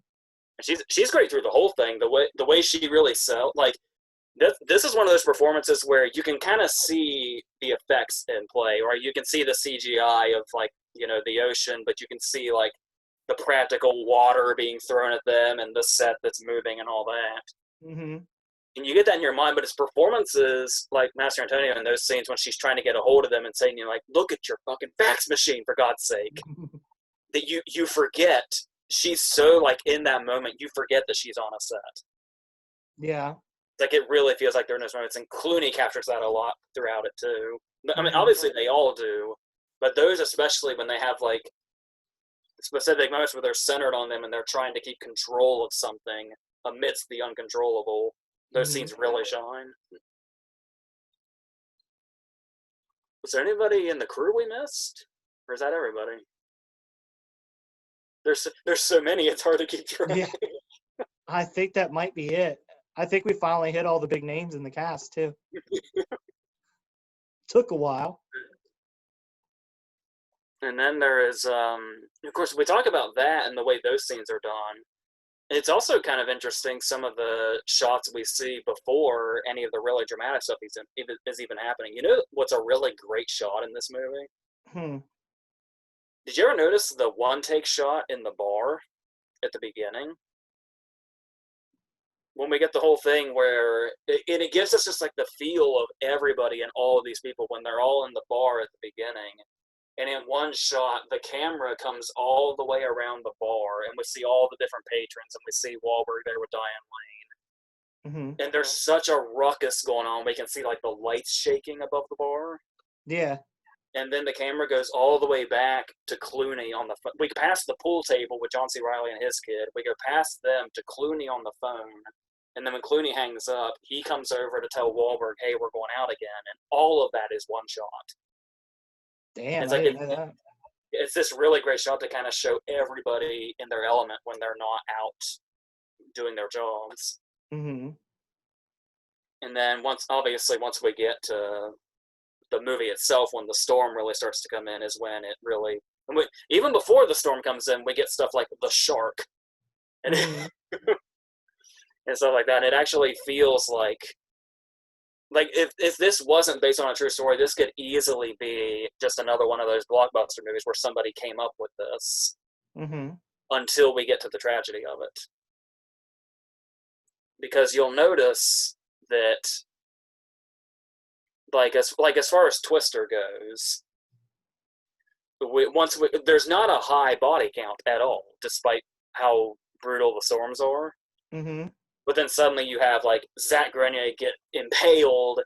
She's great through the whole thing. The way she really this is one of those performances where you can kind of see the effects in play, or you can see the CGI of the ocean, but you can see like the practical water being thrown at them and the set that's moving and all that. Mm-hmm. And you get that in your mind, but it's performances like Master Antonio in those scenes when she's trying to get a hold of them and saying, look at your fucking fax machine, for God's sake, that you forget. She's so in that moment, you forget that she's on a set. Yeah. Like it really feels like they're in those moments, and Clooney captures that a lot throughout it too. I mean, obviously they all do, but those especially when they have specific moments where they're centered on them and they're trying to keep control of something amidst the uncontrollable. Those scenes really shine. Was there anybody in the crew we missed, or is that everybody? There's so many, it's hard to keep track. Yeah. I think that might be it. I think we finally hit all the big names in the cast too. Took a while. And then there is, of course, we talk about that and the way those scenes are done. It's also kind of interesting some of the shots we see before any of the really dramatic stuff is even happening. You know what's a really great shot in this movie? Did you ever notice the one-take shot in the bar at the beginning? When we get the whole thing where it gives us just the feel of everybody and all of these people when they're all in the bar at the beginning. And in one shot, the camera comes all the way around the bar, and we see all the different patrons, and we see Wahlberg there with Diane Lane. And there's such a ruckus going on. We can see the lights shaking above the bar. Yeah. And then the camera goes all the way back to Clooney on the phone. We pass the pool table with John C. Reilly and his kid. We go past them to Clooney on the phone. And then when Clooney hangs up, he comes over to tell Wahlberg, hey, we're going out again. And all of that is one shot. Damn, it's I didn't know that. It's this really great shot to kind of show everybody in their element when they're not out doing their jobs. Mm-hmm. And then once we get to the movie itself, when the storm really starts to come in, is when it really... even before the storm comes in, we get stuff like the shark. And, and stuff like that. And it actually feels like if this wasn't based on a true story, this could easily be just another one of those blockbuster movies where somebody came up with this until we get to the tragedy of it. Because you'll notice that, as far as Twister goes, there's not a high body count at all, despite how brutal the storms are. Mm-hmm. But then suddenly you have like Zach Grenier get impaled,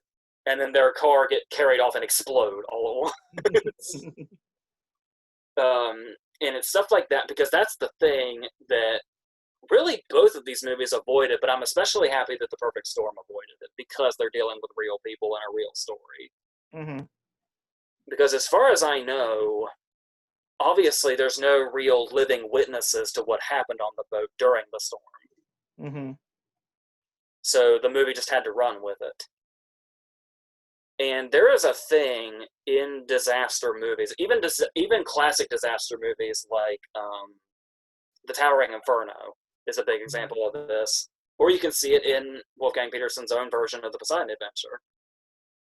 and then their car get carried off and explode all at once. And it's stuff like that, because that's the thing that really both of these movies avoided, but I'm especially happy that The Perfect Storm avoided it, because they're dealing with real people and a real story. Mm-hmm. Because as far as I know, obviously there's no real living witnesses to what happened on the boat during the storm. Mm-hmm. So the movie just had to run with it. And there is a thing in disaster movies, even classic disaster movies like The Towering Inferno is a big example of this. Or you can see it in Wolfgang Petersen's own version of The Poseidon Adventure,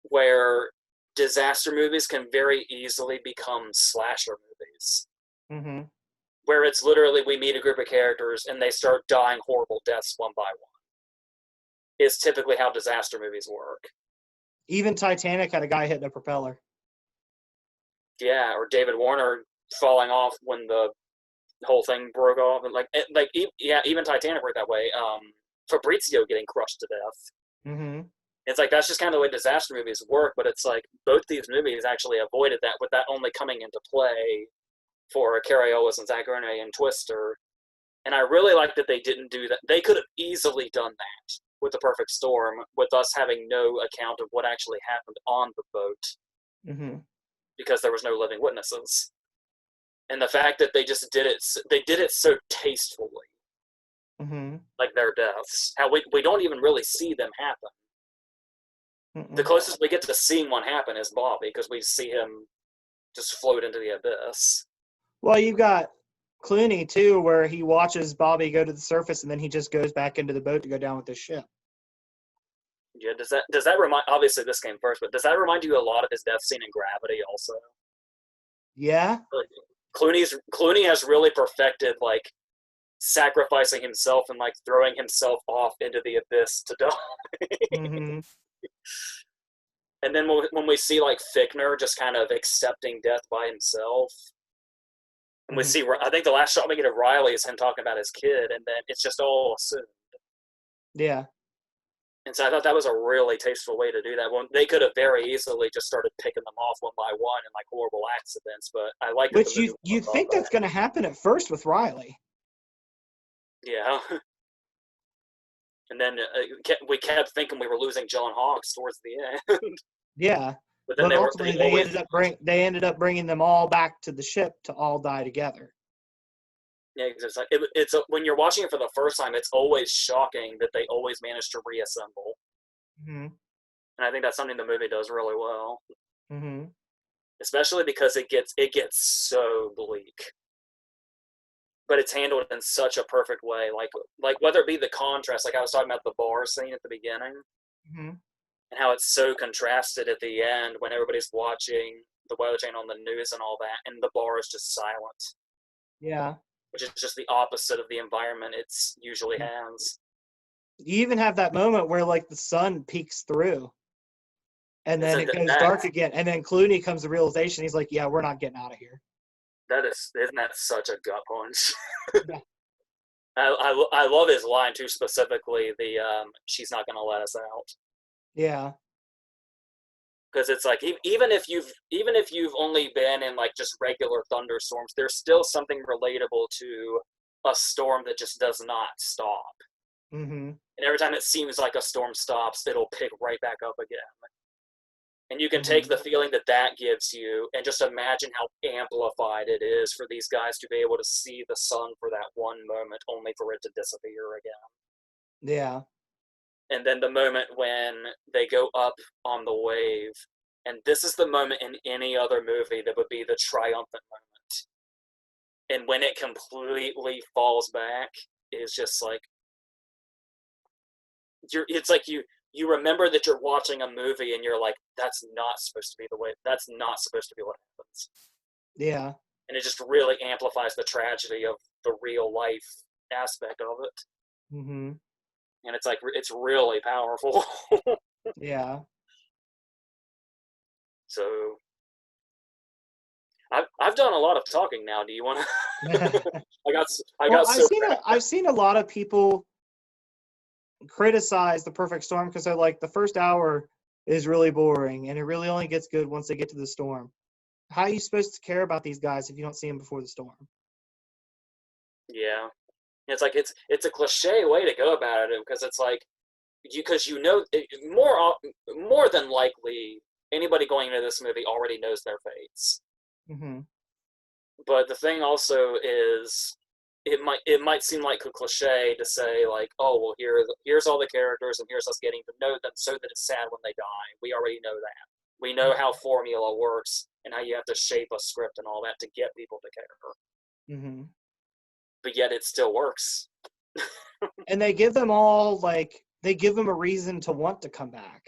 where disaster movies can very easily become slasher movies. Mm-hmm. Where it's literally we meet a group of characters and they start dying horrible deaths one by one. Is typically how disaster movies work. Even Titanic had a guy hitting a propeller. Yeah, or David Warner falling off when the whole thing broke off, and even Titanic worked that way. Fabrizio getting crushed to death. Mm-hmm. It's like that's just kind of the way disaster movies work. But it's like both these movies actually avoided that, with that only coming into play for Carrie Ellis and Zach Erney and Twister. And I really like that they didn't do that. They could have easily done that with The Perfect Storm, with us having no account of what actually happened on the boat, Mm-hmm. because there was no living witnesses. And the fact that they did it so tastefully, Mm-hmm. like their deaths. How we don't even really see them happen. Mm-mm. The closest we get to seeing one happen is Bobby, because we see him just float into the abyss. Well, you've got Clooney too, where he watches Bobby go to the surface and then he just goes back into the boat to go down with the ship. Yeah, does that remind? Obviously, this came first, but does that remind you a lot of his death scene in Gravity? Also, Yeah. like, Clooney has really perfected like sacrificing himself and like throwing himself off into the abyss to die. Mm-hmm. And then when we see like Sickner just kind of accepting death by himself, and we Mm-hmm. see, I think the last shot we get of Riley is him talking about his kid, and then it's just all assumed. Yeah. And so I thought that was a really tasteful way to do that. When they could have very easily just started picking them off one by one in like horrible accidents, but I like that the Which movie you went above think that's that. going to happen at first with Riley. Yeah. And then we kept thinking we were losing John Hawkes towards the end, Yeah. but then But they ultimately always. they ended up bringing them all back to the ship to all die together. Yeah, it's like when you're watching it for the first time, it's always shocking that they always manage to reassemble, Mm-hmm. and I think that's something the movie does really well, Mm-hmm. especially because it gets so bleak, but it's handled in such a perfect way. Like whether it be the contrast, like I was talking about the bar scene at the beginning, Mm-hmm. and how it's so contrasted at the end when everybody's watching the weather channel on the news and all that, and the bar is just silent, Yeah. which is just the opposite of the environment it's usually has. You even have that moment where like the sun peeks through and then Isn't it goes that dark again. And then Clooney comes to realization. He's like, yeah, we're not getting out of here. isn't that such a gut punch? Yeah. I love his line too, specifically the she's not gonna let us out, Yeah. because it's like even if you've only been in like just regular thunderstorms, there's still something relatable to a storm that just does not stop. Mm-hmm. And every time it seems like a storm stops, it'll pick right back up again. And you can take Mm-hmm. the feeling that that gives you and just imagine how amplified it is for these guys to be able to see the sun for that one moment, only for it to disappear again. Yeah. And then the moment when they go up on the wave, and this is the moment in any other movie that would be the triumphant moment. And when it completely falls back, is just like it's like you remember that you're watching a movie and you're like, that's not supposed to be what happens. Yeah. And it just really amplifies the tragedy of the real life aspect of it. Mm-hmm. And it's like it's really powerful. Yeah. So I've done a lot of talking now. Do you want to? I Well, got so. I've seen a lot of people criticize The Perfect Storm because they're like, the first hour is really boring and it really only gets good once they get to the storm. How are you supposed to care about these guys if you don't see them before the storm? Yeah, it's like it's a cliche way to go about it because it's like because more than likely anybody going into this movie already knows their fates. Mm-hmm. But the thing also is, it might seem like a cliche to say like, oh well, here's all the characters and here's us getting to know them, so that it's sad when they die. We already know that. We know how formula works and how you have to shape a script and all that to get people to care. Mm-hmm. But yet it still works. And they give them all they give them a reason to want to come back.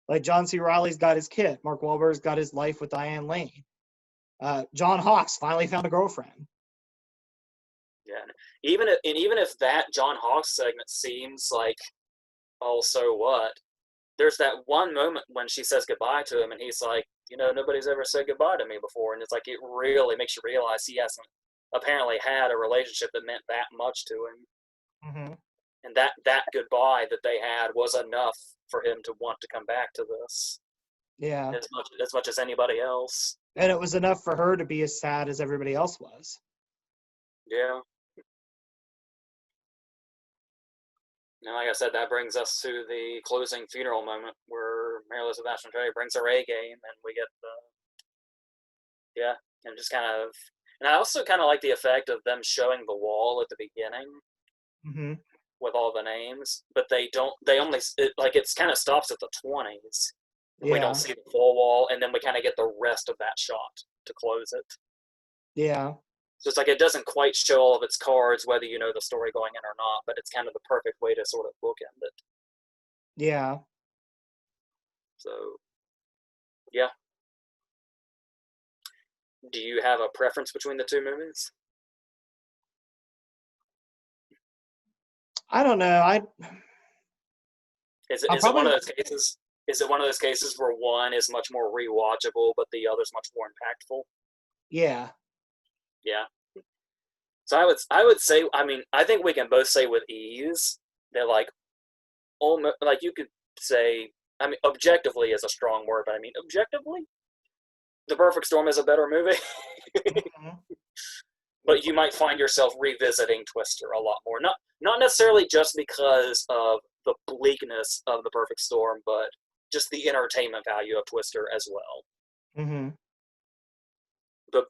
Like John C. Reilly's got his kid. Mark Wahlberg's got his life with Diane Lane. John Hawkes finally found a girlfriend. Yeah, even if that John Hawkes segment seems like, oh, so what? There's that one moment when she says goodbye to him, and he's like, nobody's ever said goodbye to me before, and it's like it really makes you realize he hasn't apparently had a relationship that meant that much to him, Mm-hmm. and that goodbye that they had was enough for him to want to come back to this Yeah. as much as anybody else. And it was enough for her to be as sad as everybody else was. Yeah. And like I said, that brings us to the closing funeral moment where Mary Elizabeth Ashton-Terry brings her A game, and we get and just kind of, and I also kind of like the effect of them showing the wall at the beginning Mm-hmm. with all the names, but they only, it's kind of stops at the 20s. And we don't Yeah. see the full wall, and then we kind of get the rest of that shot to close it. Yeah. So it's like it doesn't quite show all of its cards, whether you know the story going in or not, but it's kind of the perfect way to sort of bookend it. Yeah. So, yeah. Do you have a preference between the two movies? I don't know. Is I'll is it one of probably those cases? Is it one of those cases where one is much more rewatchable, but the other's much more impactful? yeah. Yeah. So I would say, I mean, I think we can both say with ease that like almost like you could say, I mean, objectively is a strong word, but I mean objectively, The Perfect Storm is a better movie. Mm-hmm. But you might find yourself revisiting Twister a lot more. Not necessarily just because of the bleakness of The Perfect Storm, but just the entertainment value of Twister as well. Mm-hmm. But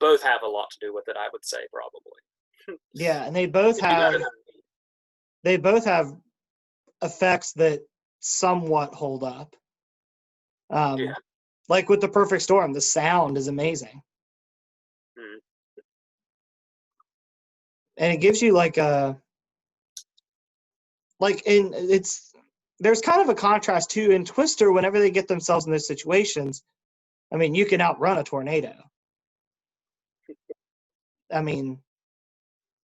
both have a lot to do with it, I would say, probably. Yeah, and You know what I mean? they both have effects that somewhat hold up. Yeah. Like with The Perfect Storm, the sound is amazing. Mm. And it gives you there's kind of a contrast too in Twister. Whenever they get themselves in those situations, I mean, you can outrun a tornado. I mean,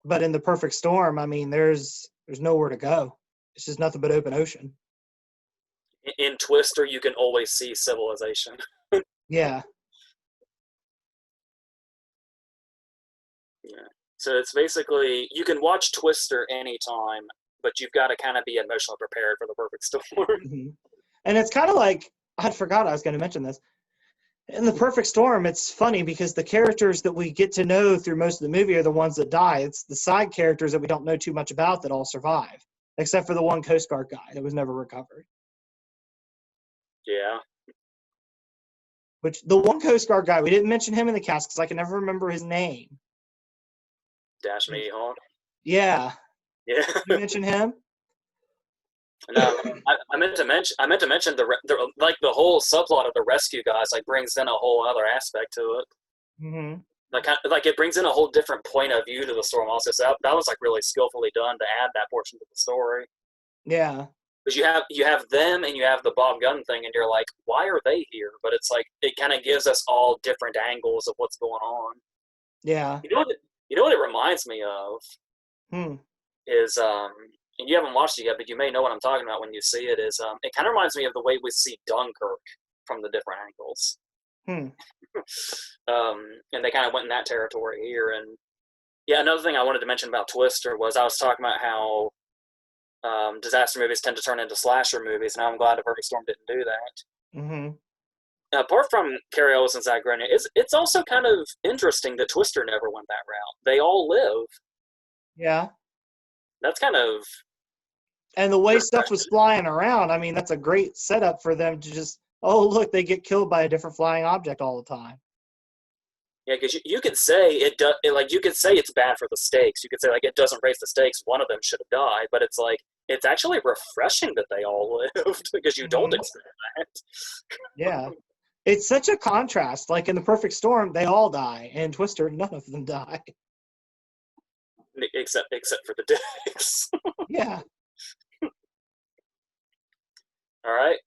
but in The Perfect Storm, I mean, there's nowhere to go. It's just nothing but open ocean. In Twister, you can always see civilization. Yeah. Yeah. So it's basically you can watch Twister anytime, but you've got to kind of be emotionally prepared for The Perfect Storm. Mm-hmm. And it's kind of like, I forgot I was going to mention this. In The Perfect Storm, it's funny because the characters that we get to know through most of the movie are the ones that die. It's the side characters that we don't know too much about that all survive, except for the one Coast Guard guy that was never recovered. Yeah. Which, the one Coast Guard guy, we didn't mention him in the cast because I can never remember his name. Dash Me Hawk. Yeah. Yeah. You mention him? No, I meant to mention the whole subplot of the rescue guys like brings in a whole other aspect to it. Mm-hmm. Like it brings in a whole different point of view to the storm. Also, so that was like really skillfully done to add that portion to the story. Yeah. Because you have them and you have the Bob Gunn thing, and you're like, why are they here? But it's like it kind of gives us all different angles of what's going on. Yeah. You know what it reminds me of is and you haven't watched it yet, but you may know what I'm talking about when you see it. Is it kind of reminds me of the way we see Dunkirk from the different angles. And they kind of went in that territory here. And yeah, another thing I wanted to mention about Twister was I was talking about how disaster movies tend to turn into slasher movies, and I'm glad The Perfect Storm didn't do that. Mm-hmm. Apart from Carrie Ellis and Zach Grenier, it's also kind of interesting that Twister never went that route. They all live. Yeah. That's kind of And the way stuff was refreshing. flying around, I mean, that's a great setup for them to just, oh, look, they get killed by a different flying object all the time. Yeah, because you could say like you could say it's bad for the stakes. You could say like it doesn't raise the stakes. One of them should have died, but it's like it's actually refreshing that they all lived because you don't Mm-hmm. expect that. Yeah. It's such a contrast. Like in The Perfect Storm, they all die. In Twister, none of them die. Except for the dicks. Yeah. All right,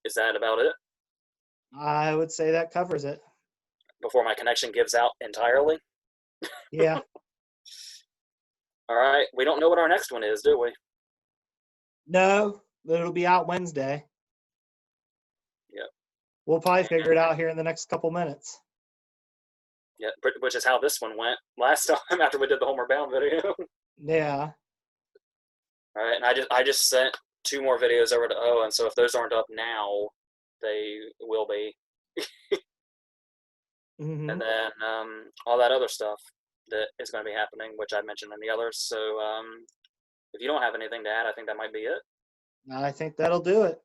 is that about it? I would say that covers it. Before my connection gives out entirely. Yeah. All right, we don't know what our next one is, do we? No, but it'll be out Wednesday. Yep. We'll probably figure it out here in the next couple minutes. Yeah, which is how this one went last time after we did the Homeward Bound video. Yeah. All right, and I just sent 2 more videos over to Owen, so if those aren't up now, they will be. Mm-hmm. And then all that other stuff that is going to be happening, which I mentioned in the others. So if you don't have anything to add, I think that might be it. I think that'll do it.